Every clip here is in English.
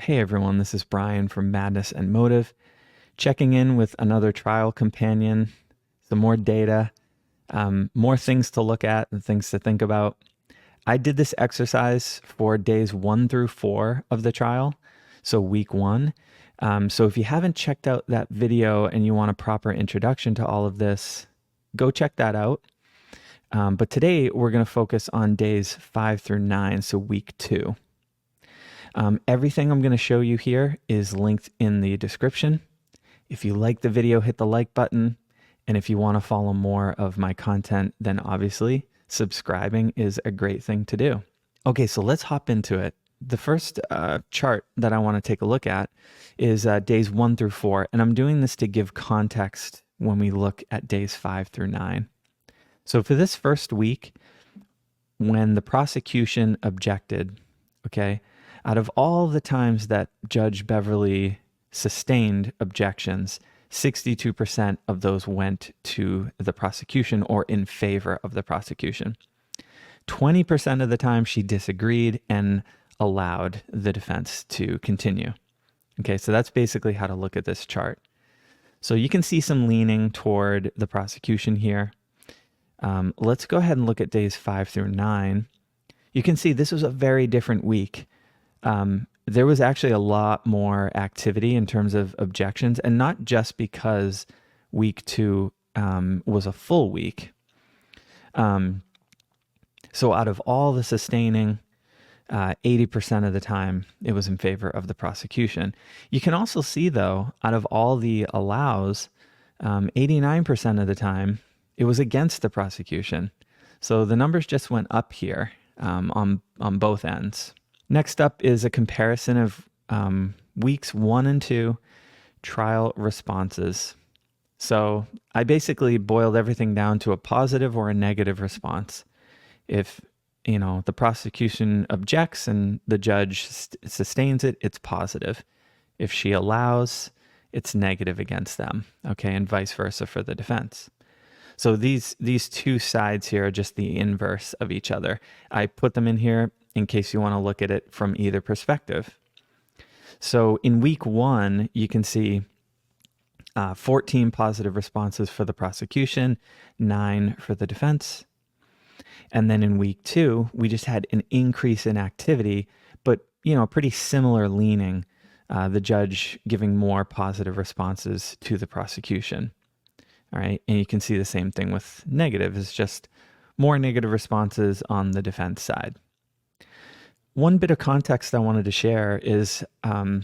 Hey everyone, this is Brian from Madness and Motive, checking in with another trial companion, some more data, more things to look at and things to think about. I did this exercise for days 1 through 4 of the trial, so week 1. So if you haven't checked out that video and you want a proper introduction to all of this, go check that out. But today we're going to focus on days 5 through 9, so week 2. Everything I'm going to show you here is linked in the description. If you like the video, hit the like button. And if you want to follow more of my content, then obviously subscribing is a great thing to do. Okay, so let's hop into it. The first chart that I want to take a look at is days 1 through 4. And I'm doing this to give context when we look at days 5 through 9. So for this first week, when the prosecution objected, okay, out of all the times that Judge Beverly sustained objections, 62% of those went to the prosecution or in favor of the prosecution. 20% of the time she disagreed and allowed the defense to continue. Okay, so that's basically how to look at this chart. So you can see some leaning toward the prosecution here. Let's go ahead and look at days 5 through 9. You can see this was a very different week. There was actually a lot more activity in terms of objections, and not just because week 2 was a full week. So out of all the sustaining, 80% of the time it was in favor of the prosecution. You can also see, though, out of all the allows, 89% of the time it was against the prosecution. So the numbers just went up here on both ends. Next up is a comparison of weeks 1 and 2 trial responses. So I basically boiled everything down to a positive or a negative response. If, the prosecution objects and the judge sustains it, it's positive. If she allows, it's negative against them, okay, and vice versa for the defense. So these two sides here are just the inverse of each other. I put them in here in case you want to look at it from either perspective. So in week 1, you can see 14 positive responses for the prosecution, 9 for the defense. And then in week 2, we just had an increase in activity, but, pretty similar leaning, the judge giving more positive responses to the prosecution. All right. And you can see the same thing with negative. It's just more negative responses on the defense side. One bit of context I wanted to share is, I've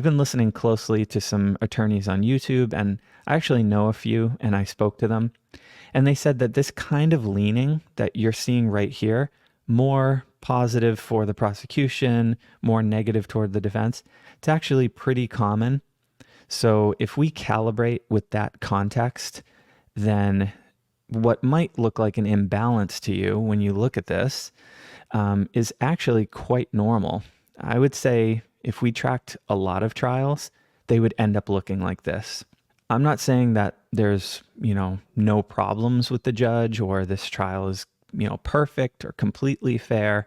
been listening closely to some attorneys on YouTube, and I actually know a few, and I spoke to them. And they said that this kind of leaning that you're seeing right here, more positive for the prosecution, more negative toward the defense, it's actually pretty common. So if we calibrate with that context, then what might look like an imbalance to you when you look at this is actually quite normal. I would say if we tracked a lot of trials, they would end up looking like this. I'm not saying that there's, no problems with the judge or this trial is, perfect or completely fair.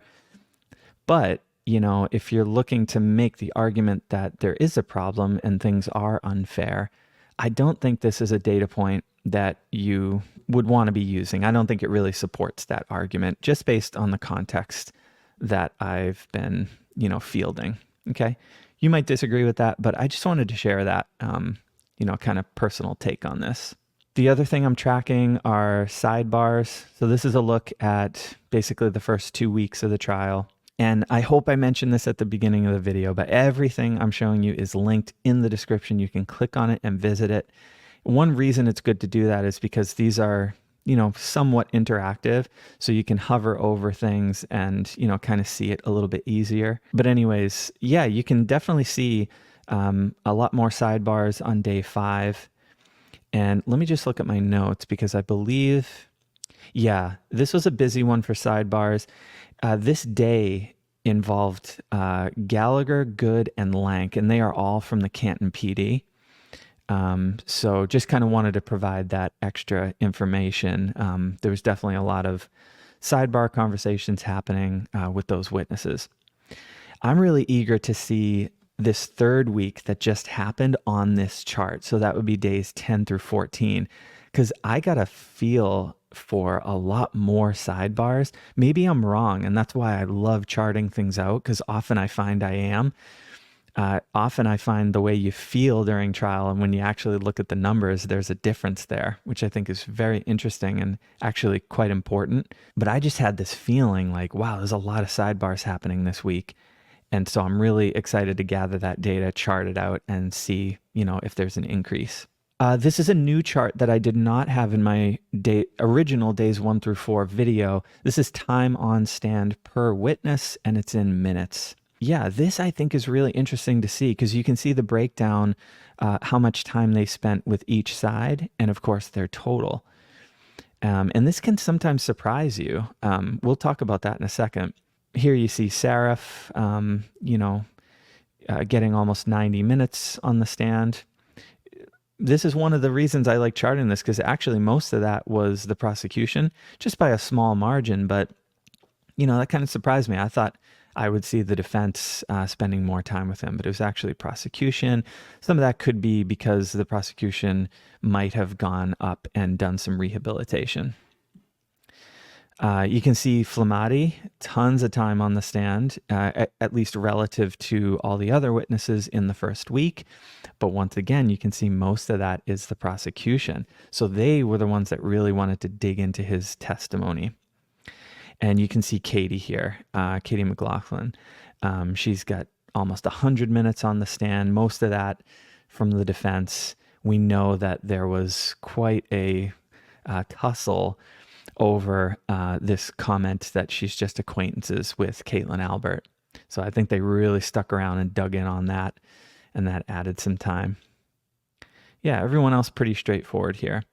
But if you're looking to make the argument that there is a problem and things are unfair, I don't think this is a data point that you would want to be using. I don't think it really supports that argument, just based on the context that I've been, fielding. Okay. You might disagree with that, but I just wanted to share that, kind of personal take on this. The other thing I'm tracking are sidebars. So this is a look at basically the first 2 weeks of the trial. And I hope I mentioned this at the beginning of the video, but everything I'm showing you is linked in the description. You can click on it and visit it. One reason it's good to do that is because these are, somewhat interactive. So you can hover over things and, kind of see it a little bit easier. But anyways, yeah, you can definitely see a lot more sidebars on day 5. And let me just look at my notes because I believe, yeah, this was a busy one for sidebars. This day involved Gallagher, Good, and Lank, and they are all from the Canton PD. So just kind of wanted to provide that extra information. There was definitely a lot of sidebar conversations happening with those witnesses. I'm really eager to see this third week that just happened on this chart. So that would be days 10 through 14, because I got a feel for a lot more sidebars. Maybe I'm wrong, and that's why I love charting things out, because often I find I am. Often I find the way you feel during trial and when you actually look at the numbers, there's a difference there, which I think is very interesting and actually quite important. But I just had this feeling like, wow, there's a lot of sidebars happening this week. And so I'm really excited to gather that data, chart it out, and see, if there's an increase. This is a new chart that I did not have in my original days 1 through 4 video. This is time on stand per witness, and it's in minutes. Yeah, this I think is really interesting to see because you can see the breakdown, how much time they spent with each side, and of course their total. And this can sometimes surprise you. We'll talk about that in a second. Here you see Seraph, getting almost 90 minutes on the stand. This is one of the reasons I like charting this, because actually most of that was the prosecution, just by a small margin. But, that kind of surprised me. I thought I would see the defense spending more time with him, but it was actually prosecution. Some of that could be because the prosecution might have gone up and done some rehabilitation. You can see Flammati, tons of time on the stand, at least relative to all the other witnesses in the first week. But once again, you can see most of that is the prosecution. So they were the ones that really wanted to dig into his testimony. And you can see Katie here, Katie McLaughlin. She's got almost 100 minutes on the stand, most of that from the defense. We know that there was quite a tussle over this comment that she's just acquaintances with Caitlin Albert. So I think they really stuck around and dug in on that, and that added some time. Yeah, everyone else pretty straightforward here.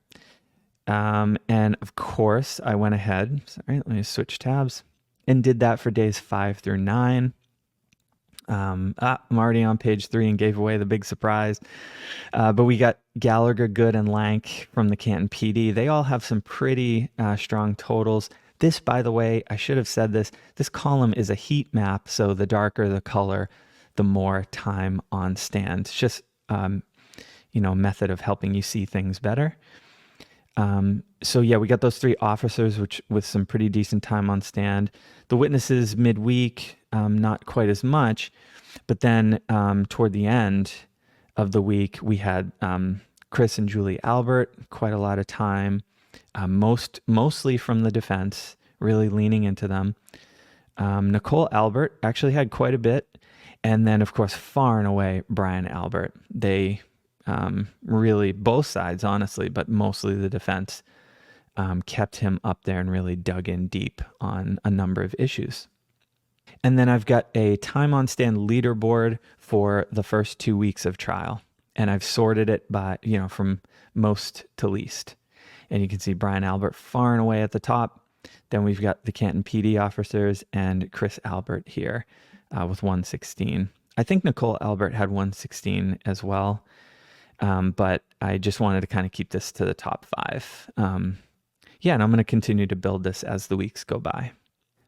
And of course, I went ahead, sorry, let me switch tabs, and did that for days 5 through 9. I'm already on page 3 and gave away the big surprise. But we got Gallagher, Good, and Lank from the Canton PD. They all have some pretty strong totals. This, by the way, I should have said this column is a heat map. So the darker the color, the more time on stand. It's just, method of helping you see things better. So yeah, we got those 3 officers, which with some pretty decent time on stand. The witnesses midweek, not quite as much, but then toward the end of the week, we had Chris and Julie Albert, quite a lot of time, mostly from the defense, really leaning into them. Nicole Albert actually had quite a bit, and then of course, far and away, Brian Albert. They really, both sides, honestly, but mostly the defense, kept him up there and really dug in deep on a number of issues. And then I've got a time on stand leaderboard for the first 2 weeks of trial. And I've sorted it by, from most to least. And you can see Brian Albert far and away at the top. Then we've got the Canton PD officers and Chris Albert here with 116. I think Nicole Albert had 116 as well. But I just wanted to kind of keep this to the top 5. And I'm going to continue to build this as the weeks go by.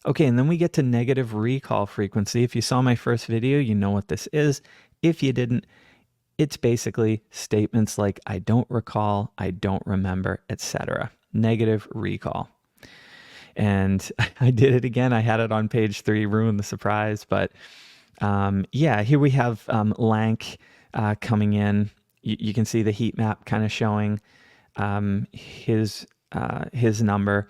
Okay, and then we get to negative recall frequency. If you saw my first video, you know what this is. If you didn't, it's basically statements like, I don't recall, I don't remember, etc. Negative recall. And I did it again. I had it on page 3, ruined the surprise. But here we have Lank coming in. You can see the heat map kind of showing his number.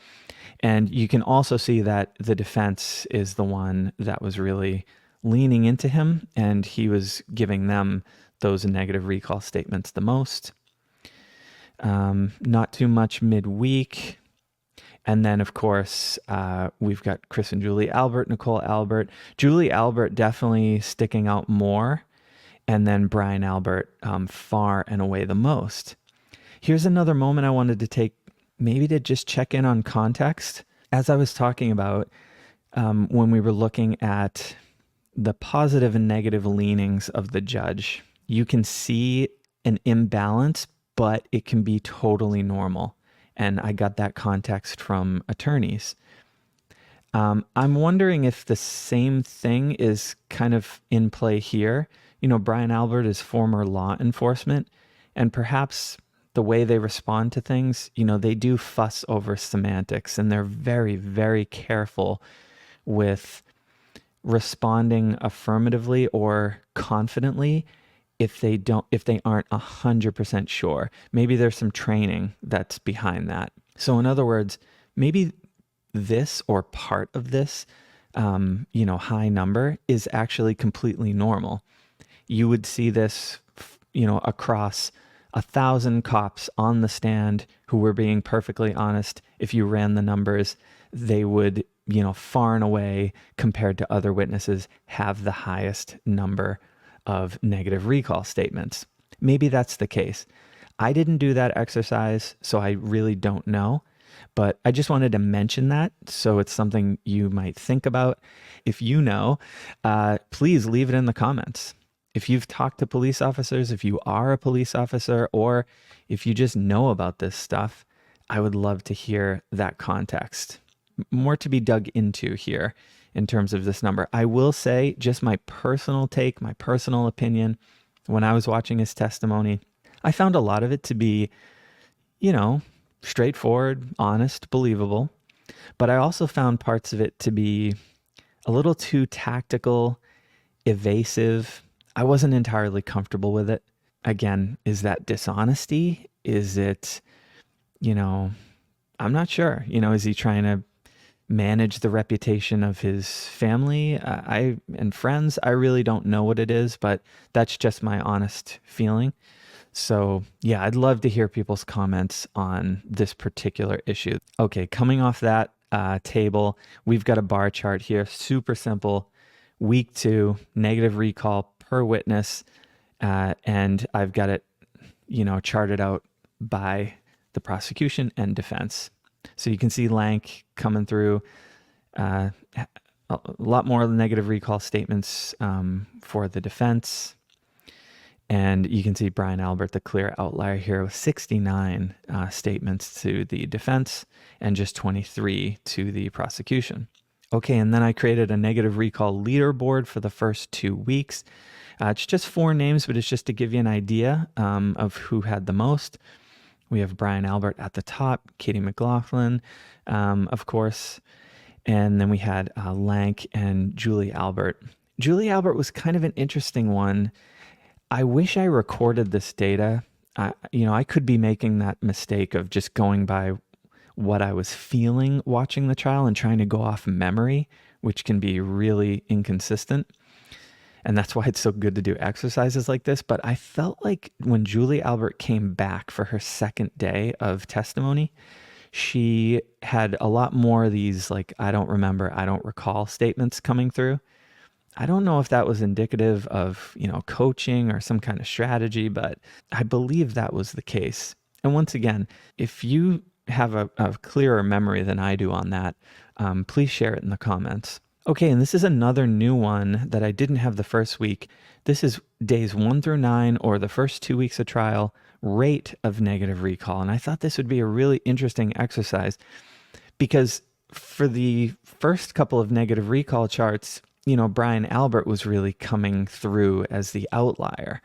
And you can also see that the defense is the one that was really leaning into him, and he was giving them those negative recall statements the most. Not too much midweek. And then, of course, we've got Chris and Julie Albert, Nicole Albert. Julie Albert definitely sticking out more. And then Brian Albert far and away the most. Here's another moment I wanted to take, maybe to just check in on context. As I was talking about when we were looking at the positive and negative leanings of the judge, you can see an imbalance, but it can be totally normal. And I got that context from attorneys. I'm wondering if the same thing is kind of in play here. Brian Albert is former law enforcement, and perhaps the way they respond to things, they do fuss over semantics and they're very, very careful with responding affirmatively or confidently if they aren't 100% sure. Maybe there's some training that's behind that. So in other words, maybe this or part of this high number is actually completely normal. You would see this across 1,000 cops on the stand who were being perfectly honest. If you ran the numbers, they would, far and away compared to other witnesses, have the highest number of negative recall statements. Maybe that's the case. I didn't do that exercise, so I really don't know. But I just wanted to mention that, so it's something you might think about. If you know, please leave it in the comments. If you've talked to police officers, if you are a police officer, or if you just know about this stuff, I would love to hear that context. More to be dug into here in terms of this number. I will say, just my personal take, my personal opinion, when I was watching his testimony, I found a lot of it to be, straightforward, honest, believable. But I also found parts of it to be a little too tactical, evasive. I wasn't entirely comfortable with it. Again, is that dishonesty? Is it, I'm not sure. Is he trying to manage the reputation of his family and friends? I really don't know what it is, but that's just my honest feeling. So yeah, I'd love to hear people's comments on this particular issue. Okay, coming off that table, we've got a bar chart here, super simple. Week 2, negative recall per witness, and I've got it, charted out by the prosecution and defense. So you can see Lank coming through, a lot more negative recall statements for the defense. And you can see Brian Albert, the clear outlier here, with 69 statements to the defense and just 23 to the prosecution. Okay, and then I created a negative recall leaderboard for the first 2 weeks. It's just 4 names, but it's just to give you an idea of who had the most. We have Brian Albert at the top, Katie McLaughlin, of course, and then we had Lank and Julie Albert. Julie Albert was kind of an interesting one. I wish I recorded this data. I could be making that mistake of just going by what I was feeling watching the trial and trying to go off memory, which can be really inconsistent. And that's why it's so good to do exercises like this. But I felt like when Julie Albert came back for her second day of testimony, she had a lot more of these, like, I don't remember, I don't recall statements coming through. I don't know if that was indicative of, coaching or some kind of strategy, but I believe that was the case. And once again, if you have a clearer memory than I do on that, please share it in the comments. Okay, and this is another new one that I didn't have the first week. This is days 1 through 9, or the first 2 weeks of trial, rate of negative recall. And I thought this would be a really interesting exercise because for the first couple of negative recall charts, Brian Albert was really coming through as the outlier.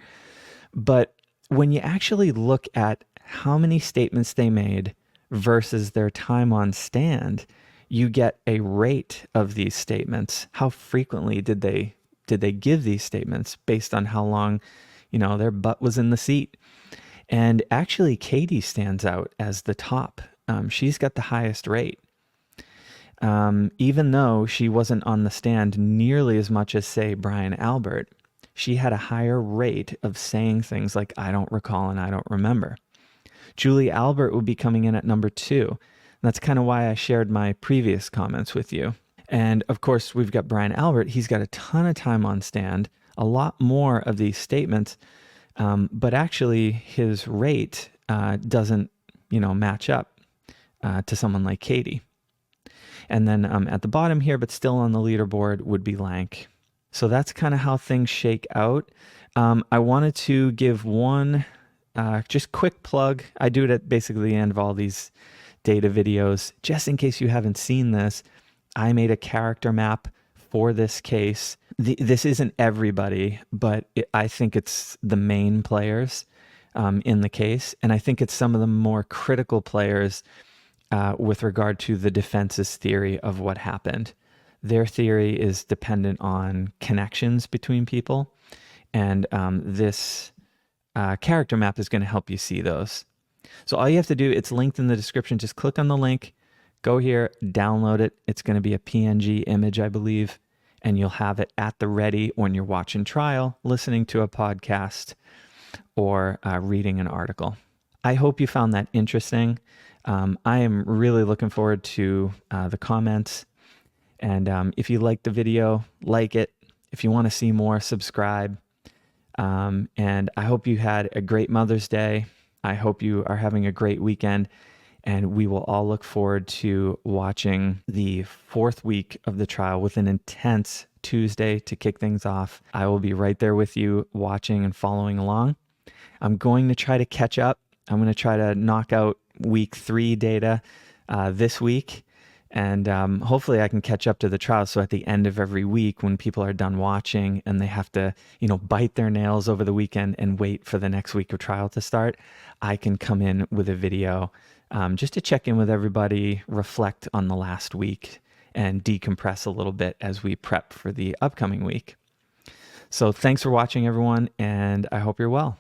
But when you actually look at how many statements they made versus their time on stand, you get a rate of these statements. How frequently did they give these statements based on how long, their butt was in the seat? And actually, Katie stands out as the top. She's got the highest rate. Even though she wasn't on the stand nearly as much as, say, Brian Albert, she had a higher rate of saying things like, I don't recall and I don't remember. Julie Albert would be coming in at number 2. That's kind of why I shared my previous comments with you. And of course, we've got Brian Albert. He's got a ton of time on stand, a lot more of these statements, but actually his rate doesn't, match up to someone like Katie. And then at the bottom here, but still on the leaderboard, would be Lank. So that's kind of how things shake out. I wanted to give one just quick plug. I do it at basically the end of all these data videos, just in case you haven't seen this. I made a character map for this case. This isn't everybody, but I think it's the main players in the case. And I think it's some of the more critical players with regard to the defense's theory of what happened. Their theory is dependent on connections between people. And this character map is going to help you see those. So all you have to do, it's linked in the description. Just click on the link, go here, download it. It's going to be a PNG image, I believe, and you'll have it at the ready when you're watching trial, listening to a podcast, or reading an article. I hope you found that interesting. I am really looking forward to the comments. And if you liked the video, like it. If you want to see more, subscribe. And I hope you had a great Mother's Day. I hope you are having a great weekend. And we will all look forward to watching the 4th week of the trial with an intense Tuesday to kick things off. I will be right there with you watching and following along. I'm going to try to catch up. I'm going to try to knock out week 3 data this week. And hopefully I can catch up to the trial. So at the end of every week, when people are done watching and they have to, bite their nails over the weekend and wait for the next week of trial to start, I can come in with a video just to check in with everybody, reflect on the last week, and decompress a little bit as we prep for the upcoming week. So thanks for watching, everyone, and I hope you're well.